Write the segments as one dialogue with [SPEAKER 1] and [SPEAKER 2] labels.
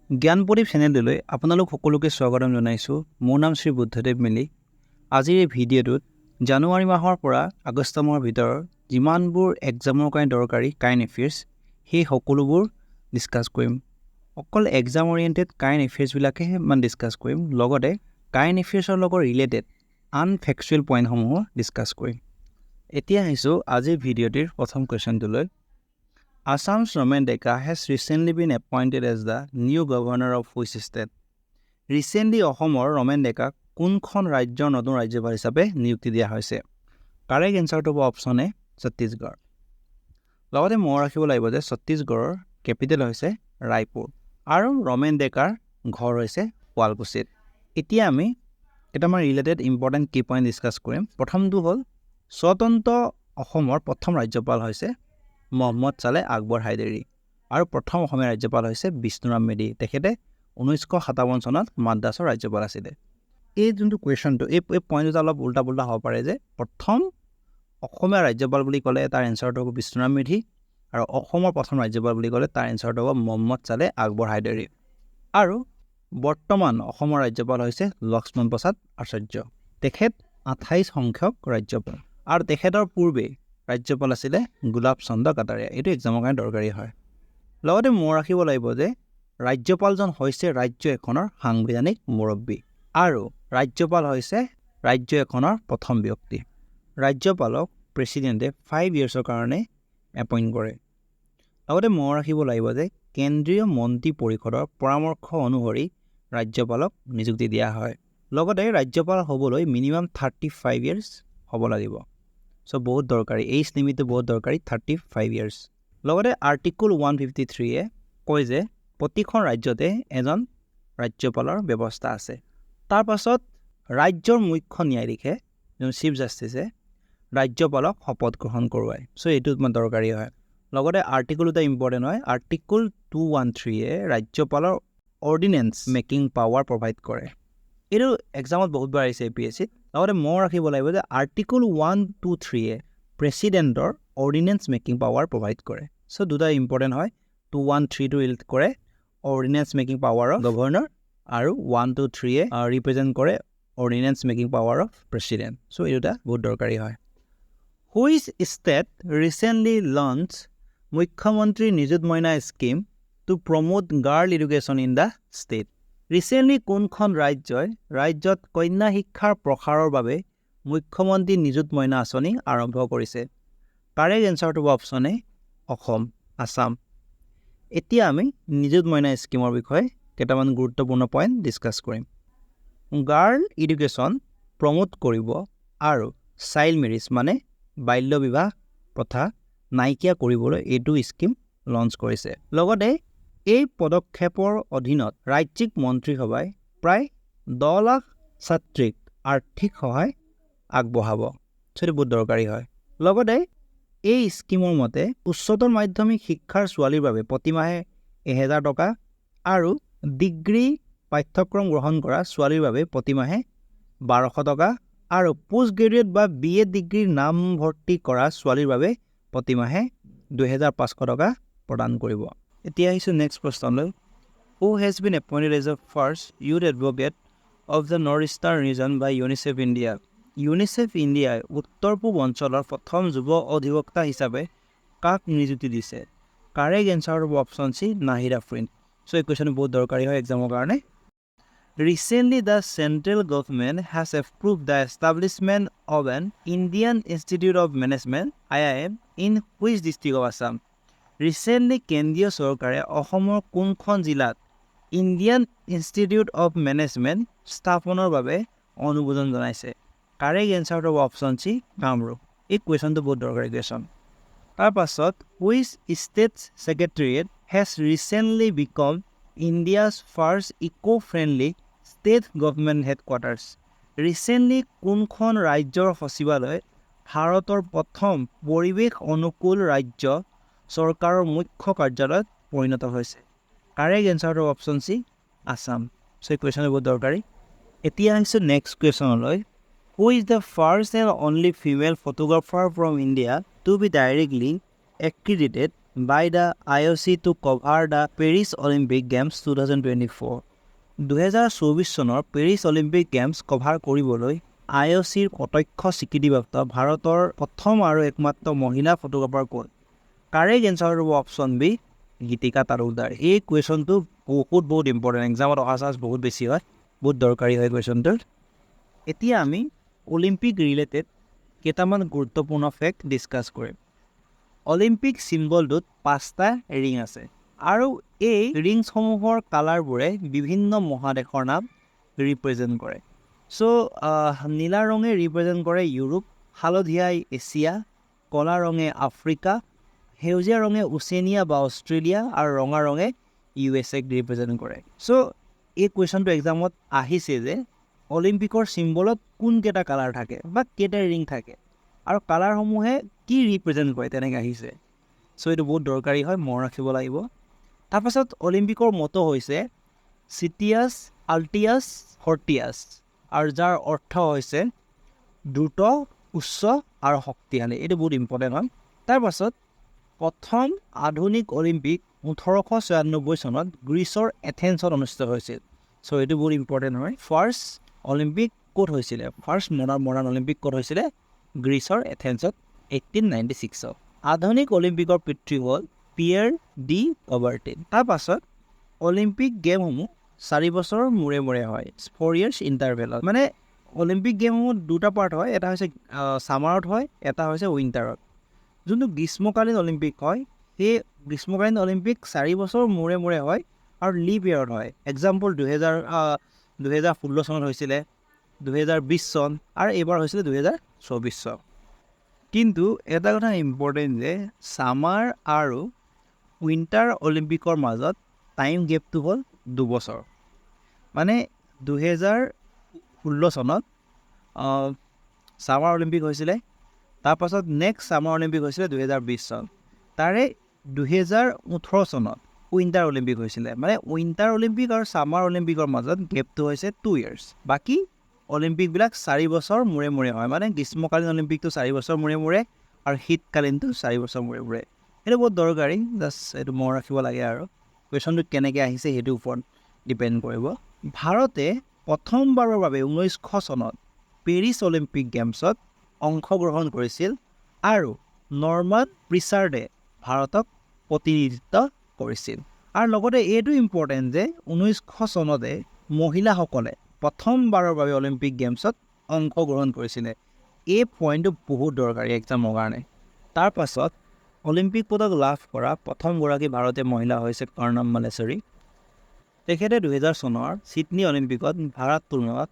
[SPEAKER 1] জ্ঞানপ্ৰদীপ চেনেললৈ আপোনালোক সকলোকে স্বাগতম জনাইছোঁ। মোৰ নাম শ্ৰী বুদ্ধদেৱ মেলি। আজিৰ এই ভিডিঅ'টোত জানুৱাৰী মাহৰ পৰা আগষ্ট মাহৰ ভিতৰত যিমানবোৰ এক্সামৰ কাৰণে দৰকাৰী কাৰেণ্ট এফেয়াৰ্ছ সেই সকলোবোৰ ডিছকাছ কৰিম। অকল এক্সাম অৰিয়েণ্টেড কাৰেণ্ট এফেয়াৰ্ছবিলাকেহে মানে ডিছকাছ কৰিম, লগতে কাৰেণ্ট এফেয়াৰ্ছৰ লগত ৰিলেটেড আনফেক্সুৱেল পইণ্টসমূহো ডিছকাছ কৰিম। এতিয়া আহিছোঁ আজিৰ ভিডিঅ'টিৰ প্ৰথম কুৱেশ্যনটোলৈ। Assam's Raman Deka has recently been appointed as the new governor of which state? Recently, Assamor Raman Deka কোনখন ৰাজ্যৰ নতুন ৰাজ্যপাল হিচাপে নিযুক্তি দিয়া হৈছে? কাৰেক্ট এনচাৰটো হ'ব অপশ্যন এ ছত্তীশগড়। লগতে মনত ৰাখিব লাগিব যে ছত্তীশগড়ৰ কেপিটেল হৈছে ৰায়পুৰ আৰু ৰমেন ডেকাৰ ঘৰ হৈছে শুৱালকুছিত। এতিয়া আমি কেইটামান ৰিলেটেড ইম্পৰ্টেণ্ট কি পইণ্ট ডিছকাছ কৰিম। প্ৰথমটো হ'ল স্বতন্ত্ৰ অসমৰ প্ৰথম ৰাজ্যপাল হৈছে মহম্মদ চালে আকবৰ হাইদেৰী আৰু প্ৰথম অসমীয়া ৰাজ্যপাল হৈছে বিষ্ণুৰাম মেধি। তেখেতে 1957 চনত মাদ্ৰাছৰ ৰাজ্যপাল আছিলে। এই যোনটো কুৱেশ্যনটো এই পইণ্ট দুটা অলপ উল্টা পুল্টা হ'ব পাৰে যে প্ৰথম অসমীয়া ৰাজ্যপাল বুলি ক'লে তাৰ এনচাৰটো হ'ব বিষ্ণুৰাম মেধি আৰু অসমৰ প্ৰথম ৰাজ্যপাল বুলি ক'লে তাৰ এনচাৰটো হ'ব মহম্মদ চালে আকবৰ হাইদেৰী। আৰু বৰ্তমান অসমৰ ৰাজ্যপাল হৈছে লক্ষ্মণ প্ৰসাদ আচাৰ্য। তেখেত 28 সংখ্যক ৰাজ্যপাল আৰু তেখেতৰ পূৰ্বে ৰাজ্যপাল আছিলে গোলাপ চন্দ্ৰ কাটাৰিয়া। এইটো এক্সামৰ কাৰণে দৰকাৰী হয়। লগতে মনত ৰাখিব লাগিব যে ৰাজ্যপালজন হৈছে ৰাজ্য এখনৰ সাংবিধানিক মুৰব্বী আৰু ৰাজ্যপাল হৈছে ৰাজ্য এখনৰ প্ৰথম ব্যক্তি। ৰাজ্যপালক প্ৰেছিডেণ্টে 5 ইয়েৰ্ছৰ কাৰণে এপইণ্ট কৰে। লগতে মনত ৰাখিব লাগিব যে কেন্দ্ৰীয় মন্ত্ৰী পৰিষদৰ পৰামৰ্শ অনুসৰি ৰাজ্যপালক নিযুক্তি দিয়া হয়। লগতে ৰাজ্যপাল হ'বলৈ মিনিমাম 35 ইয়েৰ্ছ হ'ব লাগিব। চ' বহুত দৰকাৰী, এইজ লিমিটটো বহুত দৰকাৰী, 35 ইয়েৰ্ছ। লগতে আৰ্টিকল 153 কয় যে প্ৰতিখন ৰাজ্যতে এজন ৰাজ্যপালৰ ব্যৱস্থা আছে। তাৰ পাছত ৰাজ্যৰ মুখ্য ন্যায়াধীশে যোন চিফ জাষ্টিছে ৰাজ্যপালক শপত গ্ৰহণ কৰোৱায়। চ' এইটো তোমাৰ দৰকাৰী হয়। লগতে আৰ্টিকল এটা ইম্পৰ্টেণ্ট হয়। আৰ্টিকল 213 ৰাজ্যপালৰ অৰ্ডিনেঞ্চ মেকিং পাৱাৰ প্ৰভাইড কৰে। এইটো এক্সামত বহুতবাৰ আহিছে APSCত। লগতে মনত ৰাখিব লাগিব যে আৰ্টিকল 123 প্ৰেছিডেণ্টৰ অৰ্ডিনেঞ্চ মেকিং পাৱাৰ প্ৰভাইড কৰে। চ' দুটা ইম্পৰ্টেণ্ট হয়। 213টো ৰিলেট কৰে ordinance making power of governor আৰু 123 ৰিপ্ৰেজেণ্ট কৰে ordinance making power of president. So' এই দুটা বহুত দৰকাৰী হয়। হুইচ ষ্টেট ৰিচেণ্টলি লঞ্চ মুখ্যমন্ত্ৰী Nijut Moina scheme to promote girl education in the state? Recently কোনখন ৰাজ্যত কন্যা শিক্ষাৰ প্ৰসাৰৰ বাবে মুখ্যমন্ত্ৰী নিযুত মইনা আঁচনি আৰম্ভ কৰিছে? কাৰেক্ট এনচাৰটো হ'ব অপশ্যন এ অসম, আছাম। এতিয়া আমি নিযুত মইনা স্কিমৰ বিষয়ে কেইটামান গুৰুত্বপূৰ্ণ পইণ্ট ডিছকাছ কৰিম। গাৰ্ল এডুকেশ্যন প্ৰমোট কৰিব আৰু চাইল্ড মেৰিজ মানে বাল্য বিবাহ প্ৰথা নাইকিয়া কৰিবলৈ এইটো স্কিম লঞ্চ কৰিছে। লগতে এই পদক্ষেপৰ অধীনত ৰাজ্যিক মন্ত্ৰীসভাই প্ৰায় 10 লাখ ছাত্ৰীক আৰ্থিক সহায় আগবঢ়াব। সেইটো বহুত দৰকাৰী হয়। লগতে এই স্কিমৰ মতে উচ্চতৰ মাধ্যমিক শিক্ষাৰ ছোৱালীৰ বাবে প্ৰতিমাহে 1000 টকা আৰু ডিগ্ৰী পাঠ্যক্ৰম গ্ৰহণ কৰা ছোৱালীৰ বাবে প্ৰতিমাহে 1200 টকা আৰু পোষ্ট গ্ৰেজুৱেট বা BA ডিগ্ৰীৰ নামভৰ্তি কৰা ছোৱালীৰ বাবে প্ৰতিমাহে 2500 টকা প্ৰদান কৰিব। এতিয়া আহিছোঁ next প্ৰশ্নলৈ। Who has been appointed as the first youth advocate of the North-Eastern region by UNICEF India? UNICEF ইণ্ডিয়াই উত্তৰ পূব অঞ্চলৰ প্ৰথম যুৱ অধিবক্তা হিচাপে কাক নিযুক্তি দিছে? কাৰেক্ট এনচাৰ হ'ব অপশ্যন চি নাহিদ আফৰিন। চ' এই কুৱেশ্যন বহুত দৰকাৰী হয় এক্সামৰ কাৰণে। Recently, the central government has approved the establishment of an Indian Institute of Management (IIM) in which district of Assam? Recently কেন্দ্ৰীয় চৰকাৰে অসমৰ কোনখন জিলাত ইণ্ডিয়ান ইনষ্টিটিউট অফ মেনেজমেণ্ট স্থাপনৰ বাবে অনুমোদন জনাইছে? কাৰেক্ট এনচাৰটো হ'ব অপশ্যন চি কামৰূপ। এই কুৱেশ্যনটো বহুত দৰকাৰী কুৱেশ্যন। তাৰপাছত which state secretariat has recently become India's first eco' friendly state government headquarters? Recently কোনখন ৰাজ্যৰ সচিবালয় ভাৰতৰ প্ৰথম পৰিৱেশ অনুকূল ৰাজ্য চৰকাৰৰ মুখ্য কাৰ্যালয়ত পৰিণত হৈছে? কাৰেক্ট এনচাৰটো অপশ্যন চি আছাম। চ' এই কুৱেশ্যনটো বহুত দৰকাৰী। এতিয়া আহিছোঁ নেক্সট কুৱেশ্যনলৈ। Who is the first and only female photographer from India to be directly accredited by the IOC to cover the Paris Olympic Games 2024. 2024 চনৰ পেৰিছ অলিম্পিক গেমছ কভাৰ কৰিবলৈ IOCৰ প্ৰত্যক্ষ স্বীকৃতিপ্ৰাপ্ত ভাৰতৰ প্ৰথম আৰু একমাত্ৰ মহিলা ফটোগ্ৰাফাৰ কোন? কাৰেক্ট এনচাৰ হ'ব অপশ্যন বি, গীতিকা তালুকদাৰ। এই কুৱেশ্যনটো বহুত ইম্পৰ্টেণ্ট, এক্সামত অহা চান্স বহুত বেছি হয়, বহুত দৰকাৰী হয় কুৱেশ্যনটো। এতিয়া আমি অলিম্পিক ৰিলেটেড কেইটামান গুৰুত্বপূৰ্ণ ফেক্ট ডিছকাছ কৰিম। অলিম্পিক চিম্বলটোত 5টা ৰিং আছে আৰু এই ৰিংছসমূহৰ কালাৰবোৰে বিভিন্ন মহাদেশৰ নাম ৰিপ্ৰেজেণ্ট কৰে। চ' নীলা ৰঙে ৰিপ্ৰেজেণ্ট কৰে ইউৰোপ, হালধীয়াই এছিয়া, কলা ৰঙে আফ্ৰিকা, সেউজীয়া ৰঙে ওচেনিয়া বা অষ্ট্ৰেলিয়া আৰু ৰঙা ৰঙে USA ৰিপ্ৰেজেণ্ট কৰে। চ' এই কুৱেশ্যনটো এক্সামত আহিছে যে অলিম্পিকৰ চিম্বলত কোনকেইটা কালাৰ থাকে বা কেইটা ৰিং থাকে আৰু কালাৰসমূহে কি ৰিপ্ৰেজেণ্ট কৰে, তেনেকৈ আহিছে। চ' এইটো বহুত দৰকাৰী হয়, মনত ৰাখিব লাগিব। তাৰপাছত অলিম্পিকৰ মটো হৈছে চিটিয়াছ আল্টিয়াছ ফৰ্টিয়াছ, আৰু যাৰ অৰ্থ হৈছে দ্ৰুত, উচ্চ আৰু শক্তিশালী। এইটো বহুত ইম্পৰ্টেণ্ট হয়। তাৰপাছত প্ৰথম আধুনিক অলিম্পিক 1896 চনত গ্ৰীচৰ এথেন্সত অনুষ্ঠিত হৈছিল। চ' এইটো বহুত ইম্পৰ্টেণ্ট হয়। ফাৰ্ষ্ট অলিম্পিক ক'ত হৈছিলে? ফাৰ্ষ্ট মডাৰ্ণ অলিম্পিক ক'ত হৈছিলে? গ্ৰীচৰ এথেন্সত 1896। আধুনিক অলিম্পিকৰ পিতৃ হ'ল পিয়েৰ ডি কবাৰ্টিন। তাৰপাছত অলিম্পিক গেমসমূহ 4 বছৰৰ মূৰে মূৰে হয়, 4 years ইণ্টাৰভেলত। মানে অলিম্পিক গেমসমূহ দুটা পাৰ্ট হয়, এটা হৈছে ছামাৰত হয়, এটা হৈছে উইণ্টাৰত। যোনটো গ্ৰীষ্মকালীন অলিম্পিক হয়, সেই গ্ৰীষ্মকালীন অলিম্পিক 4 বছৰ মূৰে মূৰে হয় আৰু লিপ ইয়েৰত হয়। এক্সাম্পল 2016 চনত হৈছিলে, 2020 চন আৰু এইবাৰ হৈছিলে 2024 চন। কিন্তু এটা কথা ইম্পৰ্টেণ্ট যে ছামাৰ আৰু উইণ্টাৰ অলিম্পিকৰ মাজত টাইম গেপটো হ'ল 2 বছৰ। মানে 2016 চনত ছামাৰ অলিম্পিক হৈছিলে, তাৰপাছত নেক্সট ছামাৰ অলিম্পিক হৈছিলে 2020 চন, তাৰে 2018 চনত উইণ্টাৰ অলিম্পিক হৈছিলে। মানে উইণ্টাৰ অলিম্পিক আৰু ছামাৰ অলিম্পিকৰ মাজত গেপটো হৈছে 2 years। বাকী অলিম্পিকবিলাক 4 বছৰ মূৰে মূৰে হয়, মানে গ্ৰীষ্মকালীন অলিম্পিকটো 4 বছৰ মূৰে মূৰে আৰু শীতকালীনটো 4 বছৰ মূৰে মূৰে। সেইটো বহুত দৰকাৰী, জাষ্ট এইটো মনত ৰাখিব লাগে আৰু কুৱেশ্যনটো কেনেকৈ আহিছে সেইটোৰ ওপৰত ডিপেণ্ড কৰিব। ভাৰতে প্ৰথমবাৰৰ বাবে 1900 চনত পেৰিছ অলিম্পিক গেমছত অংশগ্ৰহণ কৰিছিল আৰু নৰ্মান প্ৰিচাৰ্ডে ভাৰতক প্ৰতিনিধিত্ব কৰিছিল। আৰু লগতে এইটো ইম্পৰ্টেণ্ট যে 1900 চনতে মহিলাসকলে প্ৰথমবাৰৰ বাবে অলিম্পিক গেমছত অংশগ্ৰহণ কৰিছিলে। এই পইণ্টটো বহুত দৰকাৰী এক্সামৰ কাৰণে। তাৰপাছত অলিম্পিক পদক লাভ কৰা প্ৰথমগৰাকী ভাৰতীয় মহিলা হৈছে কৰ্ণম মল্লেশ্বৰী। তেখেতে 2000 চনৰ ছিডনী অলিম্পিকত ভাৰাত্তোলনত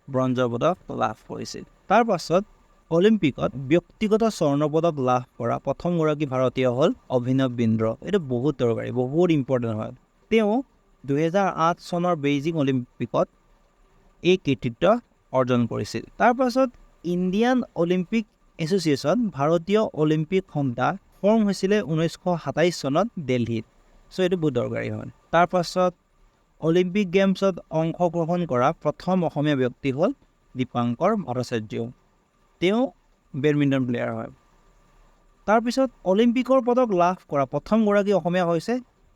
[SPEAKER 1] ব্ৰঞ্জৰ পদক লাভ কৰিছিল। তাৰপাছত অলিম্পিকত ব্যক্তিগত স্বৰ্ণ পদক লাভ কৰা প্ৰথমগৰাকী ভাৰতীয় হ'ল অভিনৱ বিন্দ্ৰ। এইটো বহুত দৰকাৰী, বহুত ইম্পৰ্টেণ্ট হয়। তেওঁ 2008 চনৰ বেইজিং অলিম্পিকত এই কৃতিত্ব অৰ্জন কৰিছিল। তাৰপাছত ইণ্ডিয়ান অলিম্পিক এছ'চিয়েশ্যন, ভাৰতীয় অলিম্পিক সংস্থা ফৰ্ম হৈছিলে 1927 চনত দিল্লীত। চ' এইটো বহুত দৰকাৰী হয়। তাৰপাছত অলিম্পিক গেমছত অংশগ্ৰহণ কৰা প্ৰথম অসমীয়া ব্যক্তি হ'ল দীপাংকৰ ভট্টাচাৰ্য। তেওঁ বেডমিণ্টন প্লেয়াৰ হয়। তাৰপিছত অলিম্পিকৰ পদক লাভ কৰা প্ৰথমগৰাকী অসমীয়া হৈছে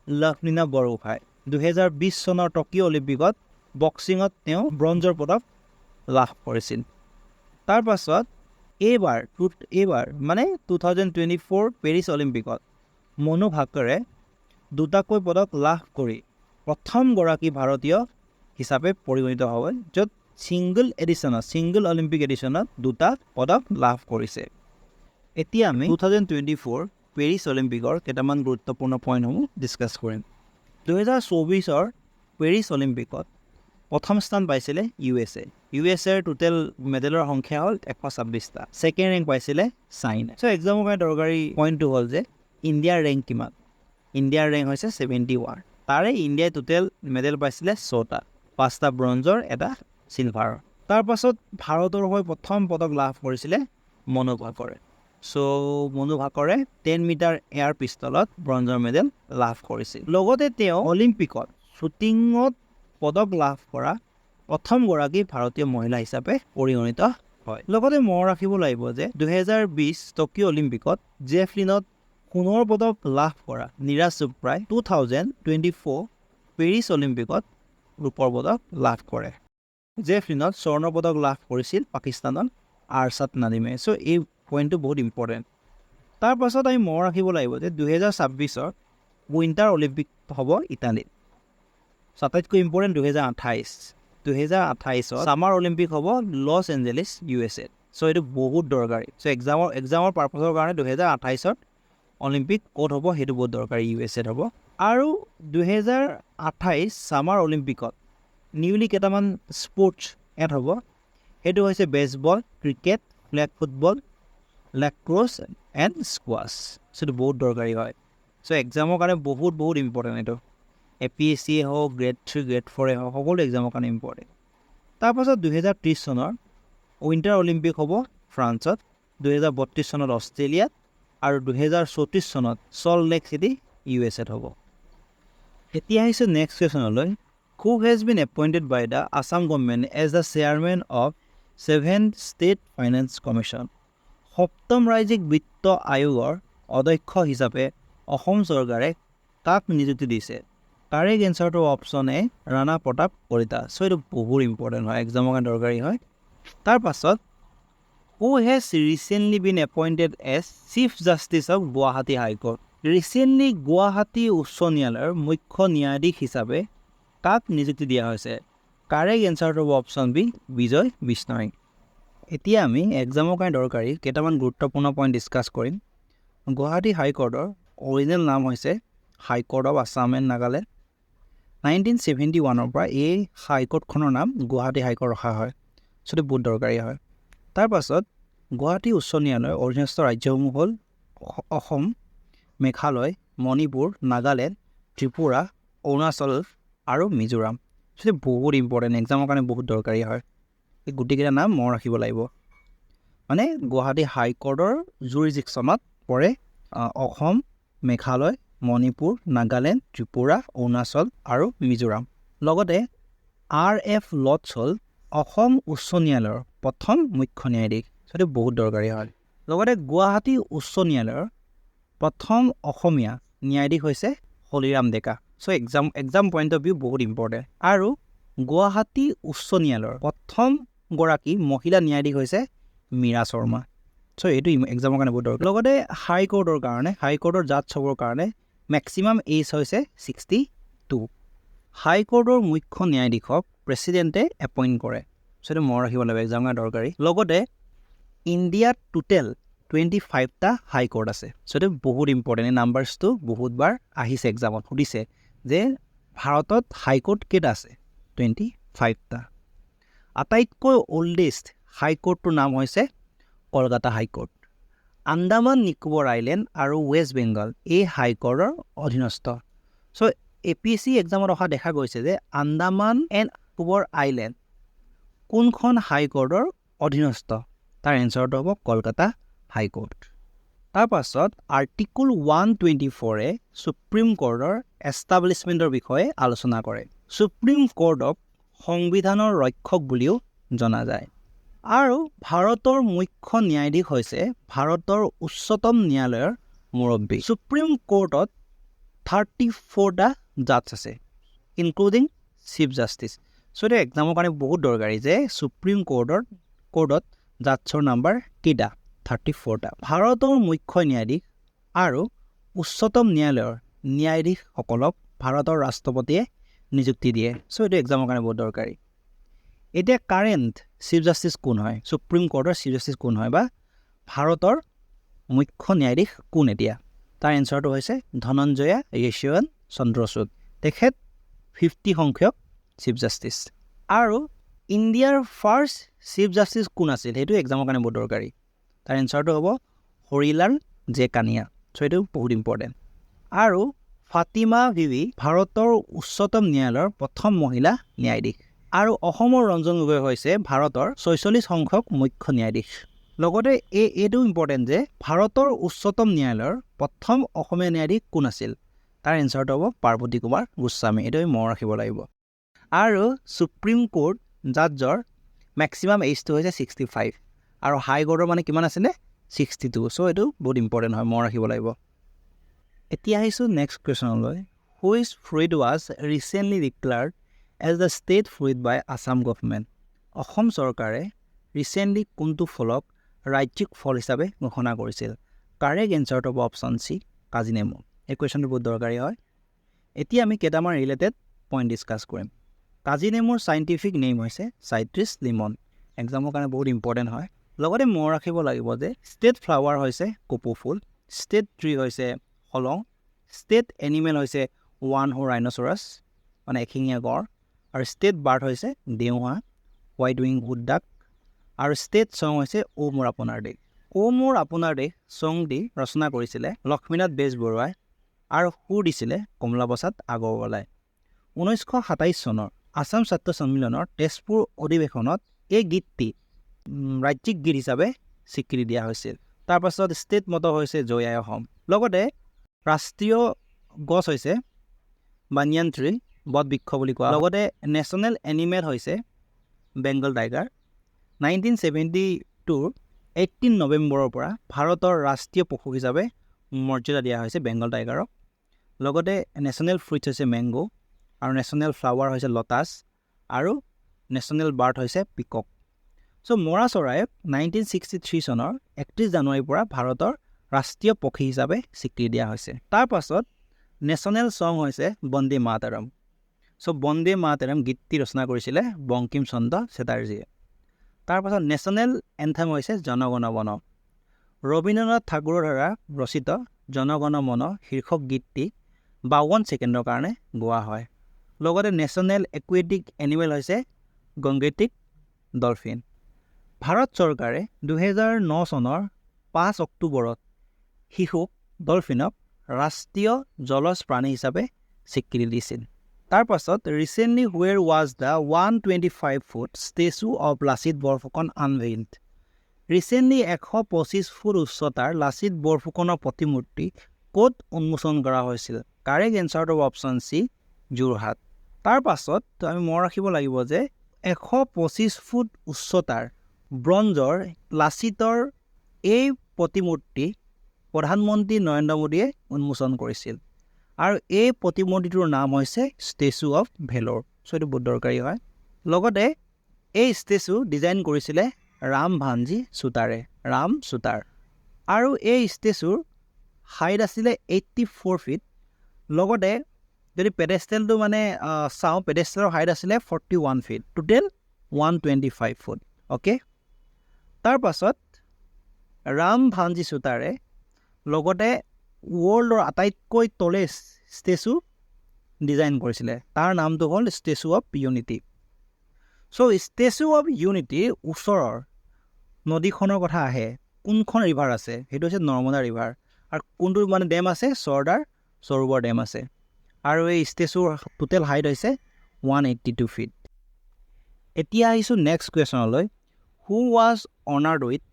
[SPEAKER 1] লভলীনা বৰগোহাঁই। 2020 চনৰ টকিঅ' অলিম্পিকত বক্সিঙত তেওঁ ব্ৰঞ্জৰ পদক লাভ কৰিছিল। তাৰপাছত এইবাৰ মানে 2024 পেৰিছ অলিম্পিকত মনু ভাকৰে দুটাকৈ পদক লাভ কৰি প্ৰথমগৰাকী ভাৰতীয় হিচাপে পৰিগণিত হয়, য'ত ছিংগল অলিম্পিক এডিশ্যনত 2টা পদক লাভ কৰিছে। এতিয়া আমি 2024 পেৰিছ অলিম্পিকৰ কেইটামান গুৰুত্বপূৰ্ণ পইণ্টসমূহ ডিছকাছ কৰিম। 2024 পেৰিছ অলিম্পিকত প্ৰথম স্থান পাইছিলে USA টোটেল মেডেলৰ সংখ্যা হ'ল 126টা। ছেকেণ্ড ৰেংক পাইছিলে চাইনা। চ' এক্সামৰ কাৰণে দৰকাৰী পইণ্টটো হ'ল যে ইণ্ডিয়াৰ ৰেংক কিমান? ইণ্ডিয়াৰ ৰেংক হৈছে 71। তাৰে ইণ্ডিয়াই টোটেল মেডেল পাইছিলে 6টা, 5টা ব্ৰঞ্জৰ, এটা চিলভাৰৰ। তাৰপাছত ভাৰতৰ হৈ প্ৰথম পদক লাভ কৰিছিলে মনু ভাকৰে। চ' মনু ভাকৰে 10 মিটাৰ এয়াৰ পিষ্টলত ব্ৰঞ্জৰ মেডেল লাভ কৰিছিল। লগতে তেওঁ অলিম্পিকত শ্বুটিঙত পদক লাভ কৰা প্ৰথমগৰাকী ভাৰতীয় মহিলা হিচাপে পৰিগণিত হয়। লগতে মনত ৰাখিব লাগিব যে 2020 টকিঅ' অলিম্পিকত জেভলিনত সোণৰ পদক লাভ কৰা নীৰাজ চোপ্ৰাই 2024 পেৰিছ অলিম্পিকত ৰূপৰ পদক লাভ কৰে। জেভলিনত স্বৰ্ণ পদক লাভ কৰিছিল পাকিস্তানৰ আৰছাদ নাদিমে। চ' এই পইণ্টটো বহুত ইম্পৰ্টেণ্ট। তাৰপাছত আমি মনত ৰাখিব লাগিব যে 2026 উইণ্টাৰ অলিম্পিক হ'ব ইটালীত। আটাইতকৈ ইম্পৰ্টেণ্ট 2028 ছামাৰ অলিম্পিক হ'ব লছ এঞ্জেলিছ USA। চ' এইটো বহুত দৰকাৰী। চ' এক্সামৰ পাৰ্পছৰ কাৰণে 2028 অলিম্পিক ক'ত হ'ব সেইটো বহুত দৰকাৰী, USA হ'ব। আৰু 2028 ছামাৰ অলিম্পিকত নিউলি কেইটামান স্পৰ্টছ এড হ'ব। সেইটো হৈছে baseball, cricket, flag football, lacrosse and squash. So' এইটো বহুত দৰকাৰী হয়। চ' এক্সামৰ কাৰণে বহুত ইম্পৰ্টেণ্ট এইটো। APSC হওক, গ্ৰেড 3, গ্ৰেড 4 হওক, সকলো এক্সামৰ কাৰণে ইম্পৰ্টেণ্ট। তাৰপাছত 2030 চনৰ উইণ্টাৰ অলিম্পিক হ'ব ফ্ৰান্সত, 2032 চনত অষ্ট্ৰেলিয়াত আৰু 2034 চনত চল্ট লেক চিটি USAত হ'ব। এতিয়া আহিছে নেক্সট কুৱেশ্যনলৈ। Who has been appointed by the Assam government as the chairman of 7th state finance commission? সপ্তম ৰাজ্যিক বিত্ত আয়োগৰ অধ্যক্ষ হিচাপে অসম চৰকাৰে কাক নিযুক্তি দিছে? কাৰেক্ট এনচাৰটো option A, Rana Pratap Kalita. So' এইটো বহুত ইম্পৰ্টেণ্ট হয়, এক্সামৰ কাৰণে দৰকাৰী হয়। তাৰপাছত who has recently been appointed as chief justice of Guwahati high court? ৰিচেণ্টলি গুৱাহাটী উচ্চ ন্যায়ালয়ৰ মুখ্য ন্যায়াধীশ হিচাপে কাক নিযুক্তি দিয়া হৈছে? কাৰেক্ট এনচাৰটো হ'ব অপশ্যন বি, বিজয় বিষ্ণই। এতিয়া আমি এক্সামৰ কাৰণে দৰকাৰী কেইটামান গুৰুত্বপূৰ্ণ পইণ্ট ডিছকাছ কৰিম। গুৱাহাটী হাইকোৰ্টৰ অৰিজিনেল নাম হৈছে high court of Assam and Nagaland. 1971 পৰা এই হাইকোৰ্টখনৰ নাম গুৱাহাটী হাইকোৰ্ট ৰখা হয়। চ' এইটো বহুত দৰকাৰী হয়। তাৰপাছত গুৱাহাটী উচ্চ ন্যায়ালয়ৰ অধীনস্থ ৰাজ্যসমূহ হ'ল অসম, মেঘালয়, মণিপুৰ, নাগালেণ্ড, ত্ৰিপুৰা, অৰুণাচল আৰু মিজোৰাম। চ' এইটো বহুত ইম্পৰ্টেণ্ট, এক্সামৰ কাৰণে বহুত দৰকাৰী হয়। এই গোটেইকেইটা নাম মনত ৰাখিব লাগিব। মানে গুৱাহাটী হাইকোৰ্টৰ জুৰিডিকশ্যনত পৰে অসম, মেঘালয়, মণিপুৰ, নাগালেণ্ড, ত্ৰিপুৰা, অৰুণাচল আৰু মিজোৰাম। লগতে RF লটছ হ'ল অসম উচ্চ ন্যায়ালয়ৰ প্ৰথম মুখ্য ন্যায়াধীশ। সেইটো বহুত দৰকাৰী হয়। লগতে গুৱাহাটী উচ্চ ন্যায়ালয়ৰ প্ৰথম অসমীয়া ন্যায়াধীশ হৈছে হলিৰাম ডেকা। চ' এক্সাম পইণ্ট অফ ভিউ বহুত ইম্পৰ্টেণ্ট। আৰু গুৱাহাটী উচ্চ ন্যায়ালয়ৰ প্ৰথমগৰাকী মহিলা ন্যায়াধীশ হৈছে মীৰা শৰ্মা। চ' এইটো এক্সামৰ কাৰণে বহুত দৰকাৰ। লগতে হাইকোৰ্টৰ জাজ হ'বৰ কাৰণে মেক্সিমাম এজ হৈছে 62। হাইকোৰ্টৰ মুখ্য ন্যায়াধীশক প্ৰেছিডেণ্টে এপইণ্ট কৰে। চ' এইটো মনত ৰাখিব লাগিব, এক্সামৰ কাৰণে দৰকাৰী। লগতে ইণ্ডিয়াত টোটেল 25টা হাইকোৰ্ট আছে। চ' এইটো বহুত ইম্পৰ্টেণ্ট। এই নাম্বাৰছটো বহুতবাৰ আহিছে এক্সামত, সুধিছে যে ভাৰতত হাইকোৰ্ট কেইটা আছে? 25টা। আটাইতকৈ অল্ডেষ্ট হাইকোৰ্টটোৰ নাম হৈছে কলকাতা হাইকোৰ্ট। আন্দামান নিকোবৰ আইলেণ্ড আৰু ৱেষ্ট বেংগল এই হাইকোৰ্টৰ অধীনস্থ। চ' APSC এক্সামত অহা দেখা গৈছে যে আন্দামান এণ্ড নিকোবৰ আইলেণ্ড কোনখন হাইকোৰ্টৰ অধীনস্থ? তাৰ এনচাৰটো হ'ব কলকাতা হাইকোৰ্ট। তাৰপাছত আৰ্টিকল 124 সুপ্ৰিম কোৰ্টৰ এষ্টাব্লিছমেণ্টৰ বিষয়ে আলোচনা কৰে। সুপ্ৰিম কোৰ্টক সংবিধানৰ ৰক্ষক বুলিও জনা যায়। আৰু ভাৰতৰ মুখ্য ন্যায়াধীশ হৈছে ভাৰতৰ উচ্চতম ন্যায়ালয়ৰ মুৰব্বী। সুপ্ৰিম কোৰ্টত 34টা জাজ আছে, ইনক্লুডিং চিফ জাষ্টিছ। চ' এইটো এক্সামৰ কাৰণে বহুত দৰকাৰী যে সুপ্ৰিম কোৰ্টত জাজৰ নাম্বাৰ কেইটা? 34টা। ভাৰতৰ মুখ্য ন্যায়াধীশ আৰু উচ্চতম ন্যায়ালয়ৰ ন্যায়াধীশসকলক ভাৰতৰ ৰাষ্ট্ৰপতিয়ে নিযুক্তি দিয়ে। চ' এইটো এক্সামৰ কাৰণে বহুত দৰকাৰী। এতিয়া কাৰেণ্ট চিফ জাষ্টিছ কোন হয়? সুপ্ৰিম কোৰ্টৰ চিফ জাষ্টিছ কোন হয় বা ভাৰতৰ মুখ্য ন্যায়াধীশ কোন এতিয়া? তাৰ এনচাৰটো হৈছে ধনঞ্জয়া য়েশৱন্ত চন্দ্ৰচূড়। তেখেত 50 সংখ্যক চিফ জাষ্টিছ। আৰু ইণ্ডিয়াৰ ফাৰ্ষ্ট চিফ জাষ্টিছ কোন আছিল? সেইটো এক্সামৰ কাৰণে বহুত দৰকাৰী। তাৰ এনচাৰটো হ'ব হৰিলাল জে কানিয়া। চ' এইটো বহুত ইম্পৰ্টেণ্ট। আৰু ফাতিমা বিবি ভাৰতৰ উচ্চতম ন্যায়ালয়ৰ প্ৰথম মহিলা ন্যায়াধীশ। আৰু অসমৰ ৰঞ্জন গগৈ হৈছে ভাৰতৰ 46 সংখ্যক মুখ্য ন্যায়াধীশ। লগতে এইটো ইম্পৰ্টেণ্ট যে ভাৰতৰ উচ্চতম ন্যায়ালয়ৰ প্ৰথম অসমীয়া ন্যায়াধীশ কোন আছিল? তাৰ এনচাৰটো হ'ব পাৰ্বতী কুমাৰ গোস্বামী। এইটো আমি মনত ৰাখিব লাগিব। আৰু সুপ্ৰিম কোৰ্ট জাজৰ মেক্সিমাম এজটো হৈছে 65 আৰু হাইকোৰ্টৰ মানে কিমান আছিলে? 62। চ' এইটো বহুত ইম্পৰ্টেণ্ট হয়, মনত ৰাখিব লাগিব। এতিয়া আহিছোঁ নেক্সট কুৱেশ্যনলৈ। Which fruit was recently declared as the state fruit by Assam government? Assam চৰকাৰে ৰিচেণ্টলি কোনটো ফলক ৰাজ্যিক ফল হিচাপে ঘোষণা কৰিছিল? কাৰেক্ট এনচাৰটো হ'ব অপশ্যন চি, কাজি নেমু। এই কুৱেশ্যনটো বহুত দৰকাৰী হয়। এতিয়া আমি কেইটামান ৰিলেটেড পইণ্ট ডিছকাছ কৰিম। কাজি নেমুৰ চাইণ্টিফিক নেম হৈছে চাইট্ৰিছ লিমন। এক্সামৰ কাৰণে বহুত ইম্পৰ্টেণ্ট হয়। লগতে মনত ৰাখিব লাগিব যে ষ্টেট ফ্লাৱাৰ হৈছে কপৌ ফুল, ষ্টেট ট্ৰী হৈছে হলং, ষ্টেট এনিমেল হৈছে ওৱান হৰ্ণ ৰাইন'চৰাছ মানে এশিঙীয়া গঁড়, আৰু ষ্টেট বাৰ্ড হৈছে দেওহাঁহ, হোৱাইট উইং উড ডাক, আৰু ষ্টেট ছং হৈছে অ' মোৰ আপোনাৰ দেশ। অ' মোৰ আপোনাৰ দেশ ছংটি ৰচনা কৰিছিলে লক্ষ্মীনাথ বেজবৰুৱাই আৰু সুৰ দিছিলে কমলা প্ৰসাদ আগৰৱালাই। 1927 চনৰ আছাম ছাত্ৰ সন্মিলনৰ তেজপুৰ অধিৱেশনত এই গীতটি ৰাজ্যিক গীত হিচাপে স্বীকৃতি দিয়া হৈছিল। তাৰপাছত ষ্টেট মটো হৈছে জয় আই অসম। লগতে ৰাষ্ট্ৰীয় গছ হৈছে বানিয়ান ট্ৰী, বট বৃক্ষ বুলি কোৱা। লগতে নেশ্যনেল এনিমেল হৈছে বেংগল টাইগাৰ। 1972 18 নৱেম্বৰৰ পৰা ভাৰতৰ ৰাষ্ট্ৰীয় পশু হিচাপে মৰ্যাদা দিয়া হৈছে বেংগল টাইগাৰক। লগতে নেশ্যনেল ফ্ৰুইটছ হৈছে মেংগো, আৰু নেশ্যনেল ফ্লাৱাৰ হৈছে লটাছ, আৰু নেশ্যনেল বাৰ্ড হৈছে পিকক। চ' মৰা চৰাইক 1963 চনৰ 31 জানুৱাৰীৰ পৰা ভাৰতৰ ৰাষ্ট্ৰীয় পক্ষী হিচাপে স্বীকৃতি দিয়া হৈছে। তাৰপাছত নেশ্যনেল ছং হৈছে বন্দে মাতৰম। চ' বন্দে মাতৰম গীতটি ৰচনা কৰিছিলে বংকিম চন্দ্ৰ চেটাৰ্জীয়ে। তাৰপাছত নেশ্যনেল এন্থেম হৈছে জন গণ মন। ৰবীন্দ্ৰনাথ ঠাকুৰৰ দ্বাৰা ৰচিত জন গণ মন শীৰ্ষক গীতটি 52 ছেকেণ্ডৰ কাৰণে গোৱা হয়। লগতে নেশ্যনেল একুৱেটিক এনিমেল হৈছে গংগেটিক ডলফিন। ভাৰত চৰকাৰে 2009 চনৰ 5 অক্টোবৰত শিশুক ডলফিনক ৰাষ্ট্ৰীয় জলজ প্ৰাণী হিচাপে স্বীকৃতি দিছিল। তাৰপাছত recently where was the 125 foot statue of Lachit Borphukan unveiled? Recently 125 foot উচ্চতাৰ লাচিত বৰফুকনৰ প্ৰতিমূৰ্তি ক'ত উন্মোচন কৰা হৈছিল? কাৰেক্ট এনচাৰটো অপশ্যন চি, যোৰহাট। তাৰপাছত আমি মনত ৰাখিব লাগিব যে 125 ফুট উচ্চতাৰ ব্ৰঞ্জৰ লাচিতৰ এই প্ৰতিমূৰ্তি প্ৰধানমন্ত্ৰী নৰেন্দ্ৰ মোদীয়ে উন্মোচন কৰিছিল, আৰু এই প্ৰতিমূৰ্তিটোৰ নাম হৈছে ষ্টেচু অফ ভেল'ৰ। চ' এইটো বহুত দৰকাৰী হয়। লগতে এই ষ্টেচু ডিজাইন কৰিছিলে ৰাম ভানজী চুতাৰে, ৰাম চুতাৰ, আৰু এই ষ্টেচুৰ হাইট আছিলে 84 ফিট। লগতে যদি পেডেষ্টেলটো মানে চাওঁ, পেডেষ্টেলৰ হাইট আছিলে 41 ফিট, টোটেল 125 ফুট। অ'কে, তাৰপাছত ৰাম ভানজী চুতাৰে লগতে ৱৰ্ল্ডৰ আটাইতকৈ তলেষ্ট ষ্টেচু ডিজাইন কৰিছিলে, তাৰ নামটো হ'ল statue of unity. So' statue of ইউনিটিৰ ওচৰৰ নদীখনৰ কথা আহে, কোনখন ৰিভাৰ আছে? সেইটো হৈছে নৰ্মদা ৰিভাৰ। আৰু কোনটো মানে ডেম আছে? চৰ্দাৰ সৰোবৰ ডেম আছে। আৰু এই ষ্টেচুৰ টোটেল হাইট হৈছে 182 ফিট। এতিয়া আহিছোঁ নেক্সট কুৱেশ্যনলৈ। Who was honoured with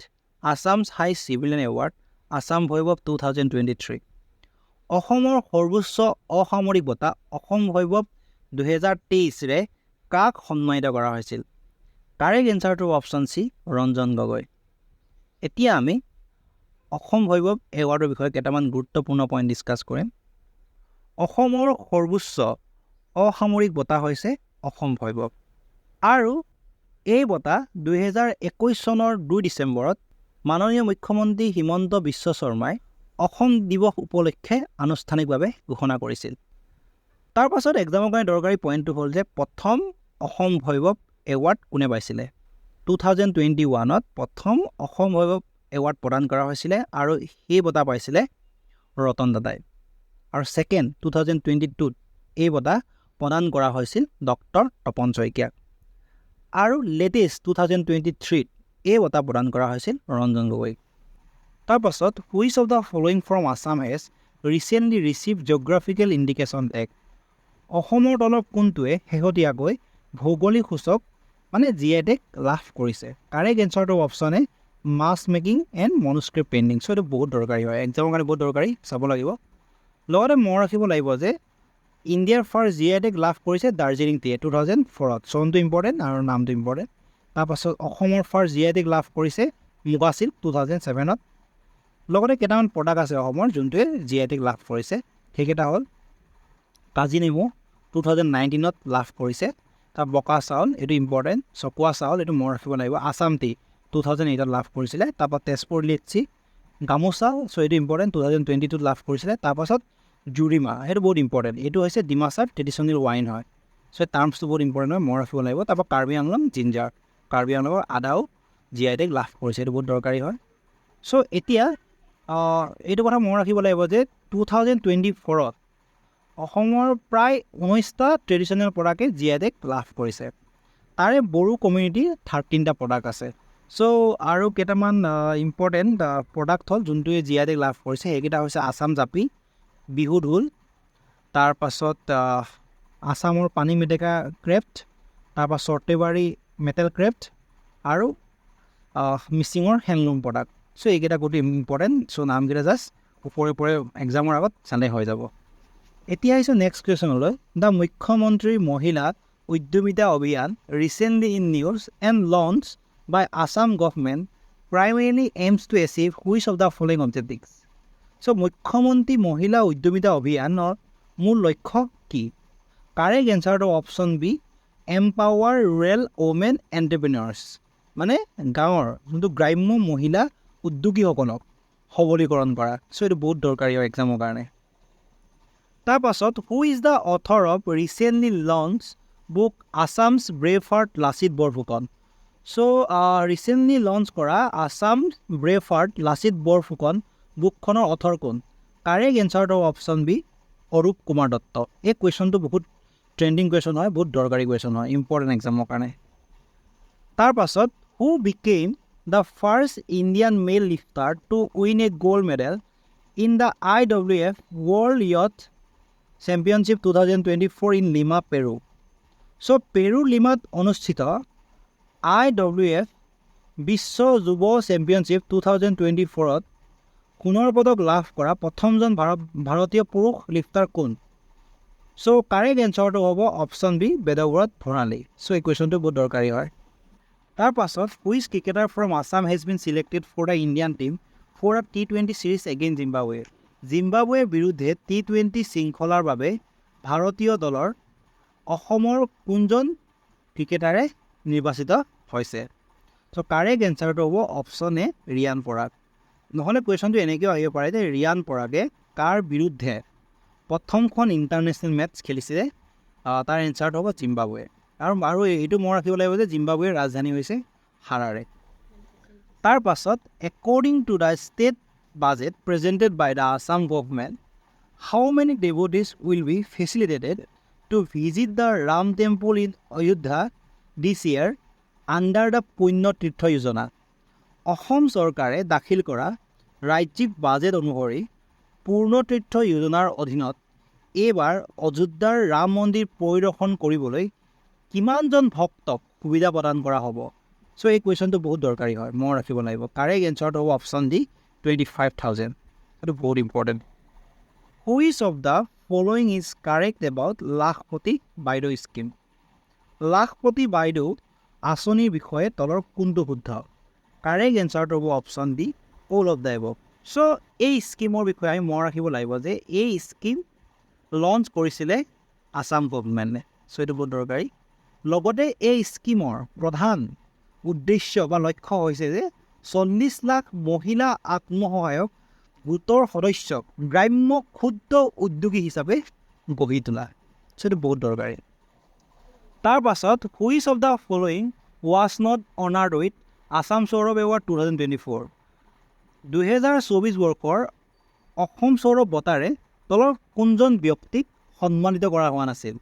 [SPEAKER 1] Assam's high civilian award Assam Bhairav 2023? অসমৰ সৰ্বোচ্চ অসামৰিক বঁটা অসম ভৈৰৱ 2023ৰে কাক সন্মানিত কৰা হৈছিল? কাৰেক্ট এনচাৰটো অপশ্যন চি, ৰঞ্জন গগৈ। এতিয়া আমি অসম ভৈৰৱ এৱাৰ্ডৰ বিষয়ে কেইটামান গুৰুত্বপূৰ্ণ পইণ্ট ডিছকাছ কৰিম। অসমৰ সৰ্বোচ্চ অসামৰিক বঁটা হৈছে অসম ভৈৰৱ, আৰু এই বঁটা 2021 চনৰ 2 ডিচেম্বৰত মাননীয় মুখ্যমন্ত্ৰী হিমন্ত বিশ্ব শৰ্মাই অসম দিৱস উপলক্ষে আনুষ্ঠানিকভাৱে ঘোষণা কৰিছিল। তাৰপাছত এক্সামৰ কাৰণে দৰকাৰী পইণ্টটো হ'ল যে প্ৰথম অসম ভৈৰৱ এৱাৰ্ড কোনে পাইছিলে? 2021ত প্ৰথম অসম ভৈৰৱ এৱাৰ্ড প্ৰদান কৰা হৈছিলে, আৰু সেই বঁটা পাইছিলে ৰতন টাটাই। আৰু ছেকেণ্ড 2022ত এই বঁটা প্ৰদান কৰা হৈছিল ডক্টৰ তপন শইকীয়াক। আৰু লেটেষ্ট 2023ত এই বঁটা প্ৰদান কৰা হৈছিল ৰঞ্জন গগৈক। তাৰপাছত which of the following from Assam has recently receive geographical indication tag? অসমৰ তলৰ কোনটোৱে শেহতীয়াকৈ ভৌগোলিক সূচক মানে GI টেগ লাভ কৰিছে? কাৰেক্ট এনচাৰটো option A, mask making and manuscript painting. So' এইটো বহুত দৰকাৰী হয়, এক্সামৰ কাৰণে বহুত দৰকাৰী, চাব লাগিব। লগতে মনত ৰাখিব লাগিব যে ইণ্ডিয়াৰ ফাৰ্ষ্ট GI টেগ লাভ কৰিছে দাৰ্জিলিং টিয়ে 2004ত। চনটো ইম্পৰ্টেণ্ট আৰু নামটো ইম্পৰ্টেণ্ট। তাৰপাছত অসমৰ ফাৰ্ষ্ট GI টেগ লাভ কৰিছে মুগা চিল্ক 2007ত। লগতে কেইটামান প্ৰডাক্ট আছে অসমৰ যোনটোৱে GI টেগ লাভ কৰিছে, সেইকেইটা হ'ল কাজি নেমু 2019ত লাভ কৰিছে, তাৰ বকা চাউল এইটো ইম্পৰ্টেণ্ট, চকুৱা চাউল এইটো মনত ৰাখিব লাগিব, আছাম টি 2008ত লাভ কৰিছিলে, তাৰপৰা তেজপুৰ লিচি, গামোচা এইটো ইম্পৰ্টেণ্ট 2022ত লাভ কৰিছিলে, তাৰপাছত জুৰিমা সেইটো বহুত ইম্পৰ্টেণ্ট, এইটো হৈছে ডিমাছাৰ ট্ৰেডিশ্যনেল ৱাইন হয়, টাৰ্মছটো বহুত ইম্পৰ্টেণ্ট হয়, মনত ৰাখিব লাগিব। তাৰপৰা কাৰ্বি আংলং জিঞ্জাৰ, কাৰ্বি আংলঙৰ আদাও GI টেগ লাভ কৰিছে, এইটো বহুত দৰকাৰী হয়। এতিয়া এইটো কথা মনত ৰাখিব লাগিব যে 2024ত অসমৰ প্ৰায় 19টা ট্ৰেডিশ্যনেল প্ৰডাক্টে GI টেগ লাভ কৰিছে, তাৰে বড়ো কমিউনিটিৰ 13টা প্ৰডাক্ট আছে। আৰু কেইটামান ইম্পৰ্টেণ্ট প্ৰডাক্ট হ'ল যোনটোৱে GI টেগ লাভ কৰিছে, সেইকেইটা হৈছে আছাম জাপি, বিহু ঢোল, তাৰপাছত আছামৰ পানী মেটেকা ক্ৰেফ্ট, তাৰপৰা চৰ্তেবাৰী মেটেল ক্ৰেফ্ট আৰু মিচিঙৰ হেণ্ডলুম প্ৰডাক্ট। এইকেইটা গোটেই ইম্পৰ্টেণ্ট, নামকেইটা জাষ্ট ওপৰে এক্সামৰ আগত চালে হৈ যাব। এতিয়া আহিছোঁ নেক্সট কুৱেশ্যনলৈ। দ্য মুখ্যমন্ত্ৰী Mahila Udyamita Abhiyan recently in news and launch by Assam government primarily aims to achieve which of the following objectives. Mukhyamantri Mahila Udyamita অভিযানৰ মূল লক্ষ্য কি? কাৰেক্ট এনচাৰটো option B, empower rural women entrepreneurs, মানে গাঁৱৰ যোনটো গ্ৰাম্য মহিলা উদ্যোগীসকলক সবলীকৰণ কৰা। এইটো বহুত দৰকাৰী হয় এক্সামৰ কাৰণে। তাৰপাছত who is the author of recently launch book Assam's brave heart Lachit Borphukan. Recently launch কৰা আছাম ব্ৰেভ হাৰ্ট লাচিত বৰফুকন বুকখনৰ অথৰ কোন? কাৰেক্ট এনচাৰটো অপশ্যন বি, অৰূপ কুমাৰ দত্ত। এই কুৱেশ্যনটো বহুত ট্ৰেণ্ডিং কুৱেশ্যন হয়, বহুত দৰকাৰী কুৱেশ্যন হয় ইম্পৰ্টেণ্ট এক্সামৰ কাৰণে। তাৰপাছত who became the first Indian male lifter to win a gold medal in the IWF world youth championship 2024 in Lima, Peru. Peru লিমাত অনুষ্ঠিত IWF বিশ্ব যুৱ চেম্পিয়নশ্বিপ 2024ত সোণৰ পদক লাভ কৰা প্ৰথমজন ভাৰতীয় পুৰুষ লিফটাৰ কোন? কাৰেক্ট এনচাৰটো হ'ব অপশ্যন বি, বেদব্ৰত ভৰালী। এই কুৱেশ্যনটো বহুত দৰকাৰী হয়। তাৰপাছত which cricketer from Assam has been selected for the Indian team for the T20 series against Zimbabwe. জিম্বাবৱেৰ বিৰুদ্ধে T20 শৃংখলাৰ বাবে ভাৰতীয় দলৰ অসমৰ কোনজন ক্ৰিকেটাৰে নিৰ্বাচিত হৈছে? কাৰেক্ট এনচাৰটো হ'ব অপশ্যন এ, ৰিয়ান পৰাগ। নহ'লে কুৱেশ্যনটো এনেকৈও আহিব পাৰে যে ৰিয়ান পৰাগে কাৰ বিৰুদ্ধে প্ৰথমখন ইণ্টাৰনেশ্যনেল মেটছ খেলিছিলে? তাৰ এনচাৰটো হ'ব জিম্বাবৱে। আৰু এইটো মনত ৰাখিব লাগিব যে জিম্বাবৱেৰ ৰাজধানী হৈছে হাৰাৰে। তাৰপাছত according to the state budget presented by the Assam government, how many devotees will be facilitated to visit the Ram temple in Ayodhya this year under the Punya Tirtha যোজনা। অসম চৰকাৰে দাখিল কৰা ৰাজ্যিক বাজেট অনুসৰি পূৰ্ণ তীৰ্থ যোজনাৰ অধীনত এইবাৰ অযোধ্যাৰ ৰাম মন্দিৰ পৰিদৰ্শন কৰিবলৈ কিমানজন ভক্তক সুবিধা প্ৰদান কৰা হ'ব? এই কুৱেশ্যনটো বহুত দৰকাৰী হয়, মনত ৰাখিব লাগিব। কাৰেক্ট এনচাৰটো হ'ব অপশ্যন ডি, 25,000। এইটো বহুত important. Which of the following is correct about Lakhpati Baideu scheme? লাখপতি বাইদেউ আঁচনিৰ বিষয়ে তলৰ কোনটো শুদ্ধ? কাৰেক্ট এনচাৰটো হ'ব option D, all of the above. এই স্কিমৰ বিষয়ে আমি মনত ৰাখিব লাগিব যে এই স্কিম লঞ্চ কৰিছিলে আছাম গভৰ্ণমেণ্টে। এইটো বহুত দৰকাৰী। লগতে এই স্কিমৰ প্ৰধান উদ্দেশ্য বা লক্ষ্য হৈছে যে 40 লাখ মহিলা আত্মসহায়ক গোটৰ সদস্যক গ্ৰাম্য ক্ষুদ্ৰ উদ্যোগী হিচাপে গঢ়ি তোলা। এইটো বহুত দৰকাৰী। তাৰপাছত which of the following was not honoured with Assam Saurav award 2024? 2024 বৰ্ষৰ অসম সৌৰভ বঁটাৰে তলৰ কোনজন ব্যক্তিক সন্মানিত কৰা হোৱা নাছিল?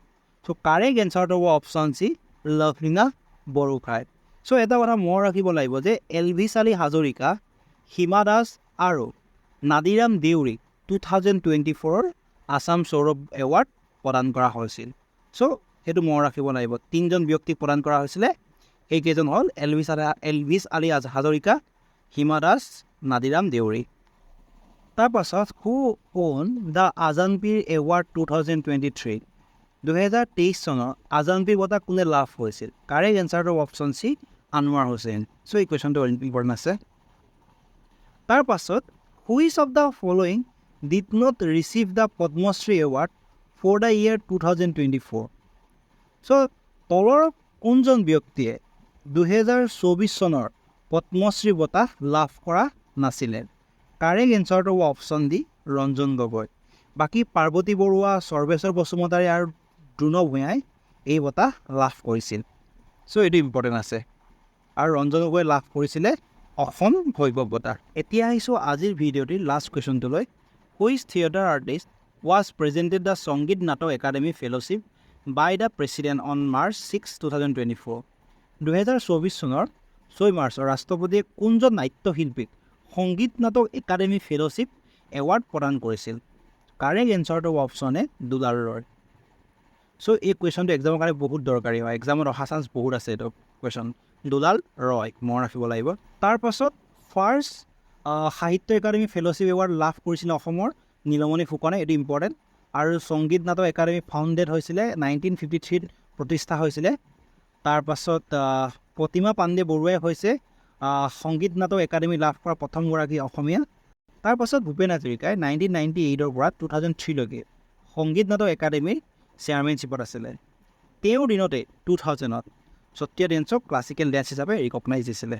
[SPEAKER 1] কাৰেক্ট এনচাৰটো হ'ব অপশ্যন চি, লভলীনা বৰগোহাঁই। এটা কথা মনত ৰাখিব লাগিব যে এলভিছ আলী হাজৰিকা, হিমা দাস আৰু নাদিৰাম দেউৰীক 2024 আছাম সৌৰভ এৱাৰ্ড প্ৰদান কৰা হৈছিল। সেইটো মনত ৰাখিব লাগিব। 3জন ব্যক্তিক প্ৰদান কৰা হৈছিলে, সেইকেইজন হ'ল এলভিছ আলী হাজৰিকা, হিমা দাস, নাদিৰাম দেউৰী। তাৰপাছত who won the Azan Peer award 2023? 2023 চনৰ আজানপীৰ বঁটা কোনে লাভ কৰিছিল? কাৰেক্ট এনচাৰটো অপশ্যন চি, আনোৱাৰ হুছেইন। এই কুৱেশ্যনটো ইম্পৰ্টেণ্ট আছে। তাৰপাছত which of the following did not receive the Padma Shri award for the year 2024? So' তলৰ কোনজন ব্যক্তিয়ে 2024 চনৰ পদ্মশ্ৰী বঁটা লাভ কৰা নাছিলে? কাৰেক্ট এনচাৰটো অপশ্যন ডি ৰঞ্জন গগৈ। বাকী পাৰ্বতী বৰুৱা, সৰ্বেশ্বৰ বসুমতাৰী আৰু দ্ৰোণ ভূঞাই এই বঁটা লাভ কৰিছিল। চ' এইটো ইম্পৰ্টেণ্ট আছে। আৰু ৰঞ্জন গগৈ লাভ কৰিছিলে অসম ভৈৰৱ বঁটা। এতিয়া আহিছোঁ আজিৰ ভিডিঅ'টিৰ লাষ্ট কুৱেশ্যনটোলৈ। Which theatre artist was presented the Sangeet Natak Akademi fellowship by the president on March 6, 2024? 2024 চনৰ 6 মাৰ্চৰ ৰাষ্ট্ৰপতিয়ে কোনজন নাট্যশিল্পীক সংগীত নাটক একাডেমী ফেলোশ্বিপ এৱাৰ্ড প্ৰদান কৰিছিল? কাৰেক্ট এনচাৰটো অপশ্যন এ দুলাল ৰয়। চ' এই কুৱেশ্যনটো এক্সামৰ কাৰণে বহুত দৰকাৰী হয়, এক্সামত অহা চান্স বহুত আছে এইটো কুৱেশ্যন। দুলাল ৰয় মনত ৰাখিব লাগিব। তাৰপাছত ফাৰ্ষ্ট সাহিত্য একাডেমী ফেলোশ্বিপ এৱাৰ্ড লাভ কৰিছিলে অসমৰ নীলমণি ফুকনে, এইটো ইম্পৰ্টেণ্ট। আৰু সংগীত নাটক একাডেমী ফাউণ্ডেড হৈছিলে 1953 প্ৰতিষ্ঠা হৈছিলে। তাৰপাছত প্ৰতিমা পাণ্ডে বৰুৱাই হৈছে সংগীত নাটক একাডেমী লাভ কৰা প্ৰথমগৰাকী অসমীয়া। তাৰপাছত ভূপেন হাজৰিকাই 1998 পৰা 2003লৈকে সংগীত নাটক একাডেমীৰ চেয়াৰমেনশ্বিপত আছিলে। তেওঁৰ দিনতে 2000ত সত্ৰীয়া ডেন্সক ক্লাছিকেল ডেন্স হিচাপে ৰিকগনাইজ দিছিলে।